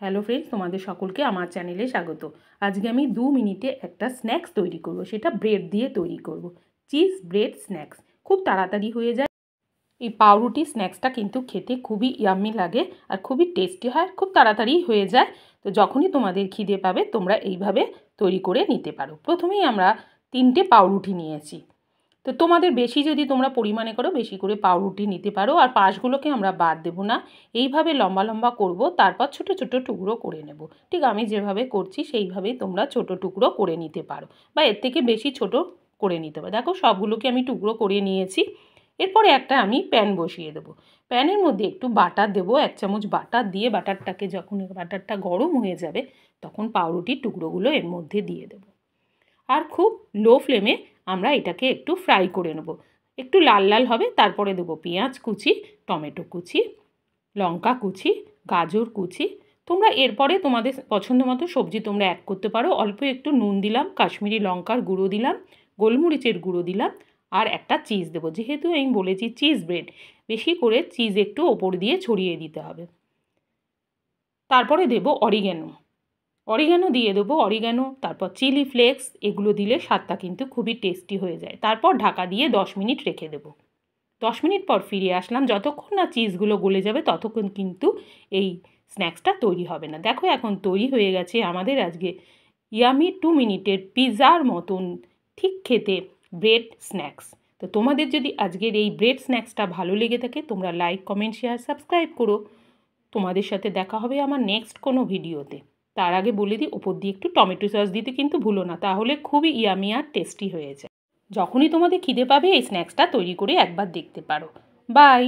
Hello friends, তোমাদের সকলকে আমার চ্যানেলে স্বাগত। আজকে আমি 2 মিনিটে একটা স্ন্যাক্স তৈরি করব। সেটা ব্রেড দিয়ে তৈরি করব। চিজ ব্রেড স্ন্যাক্স খুব তাড়াতাড়ি হয়ে যায়। এই পাউরুটি স্ন্যাক্সটা কিন্তু খেতে খুবই ইয়াম্মি লাগে আর খুবই টেস্টি হয়, খুব তাড়াতাড়ি হয়ে যায়। তো যখনই তোমাদের খিদে পাবে তোমরা এইভাবে তৈরি করে নিতে পারো। প্রথমেই আমরা 3টে পাউরুটি নিয়েছি। তো তোমাদের বেশি যদি তোমরা পরিমাণে করো বেশি করে পাউরুটি নিতে পারো। আর পাশগুলোকে আমরা বাদ দেবো না, এইভাবে লম্বা লম্বা করব, তারপর ছোট ছোট টুকরো করে নেব। ঠিক আমি যেভাবে করছি সেইভাবেই তোমরা ছোট টুকরো করে নিতে পারো, বা এর থেকে বেশি ছোট করে নিতে পারো। দেখো সবগুলোকে আমি টুকরো করে নিয়েছি। এরপরে একটা আমি প্যান বসিয়ে দেবো। প্যানের মধ্যে একটু বাটার দেবো, 1 চামচ বাটার দিয়ে বাটারটাকে যখন বাটারটা গরম হয়ে যাবে তখন পাউরুটির টুকরোগুলো এর মধ্যে দিয়ে দেবো। আর খুব লো ফ্লেমে আমরা এটাকে একটু ফ্রাই করে নেব। একটু লাল লাল হবে, তারপরে দেবো পেঁয়াজ কুচি, টমেটো কুচি, লঙ্কা কুচি, গাজর কুচি। তোমরা এরপরে তোমাদের পছন্দ মতো সবজি তোমরা অ্যাড করতে পারো। অল্প একটু নুন দিলাম, কাশ্মীরি লঙ্কার গুঁড়ো দিলাম, গোলমরিচের গুঁড়ো দিলাম, আর একটা চিজ দেবো। যেহেতু আমি বলেছি চিজ ব্রেড, বেশি করে চিজ একটু ওপর দিয়ে ছড়িয়ে দিতে হবে। তারপরে দেবো অরিগ্যানো দিয়ে দেবো, অরিগ্যানো, তারপর চিলি ফ্লেক্স। এগুলো দিলে স্বাদটা কিন্তু খুবই টেস্টি হয়ে যায়। তারপর ঢাকা দিয়ে 10 মিনিট রেখে দেবো। 10 মিনিট পর ফিরে আসলাম। যতক্ষণ না চিজগুলো গলে যাবে ততক্ষণ কিন্তু এই স্ন্যাক্সটা তৈরি হবে না। দেখো এখন তৈরি হয়ে গেছে আমাদের আজকে ইয়ামি 2 মিনিটের পিৎজার মতন ঠিক খেতে ব্রেড স্ন্যাক্স। তো তোমাদের যদি আজকের এই ব্রেড স্ন্যাক্সটা ভালো লেগে থাকে তোমরা লাইক, কমেন্ট, শেয়ার, সাবস্ক্রাইব করো। তোমাদের সাথে দেখা হবে আমার নেক্সট কোনো ভিডিওতে। তার আগে বলে দিই, ওপর দিয়ে একটু টমেটো সস দিতে কিন্তু ভুলো না, তাহলে খুবই ইয়ামি আর টেস্টি হয়ে যায়। যখনই তোমাদের খিদে পাবে এই স্ন্যাক্সটা তৈরি করে একবার দেখতে পারো। বাই।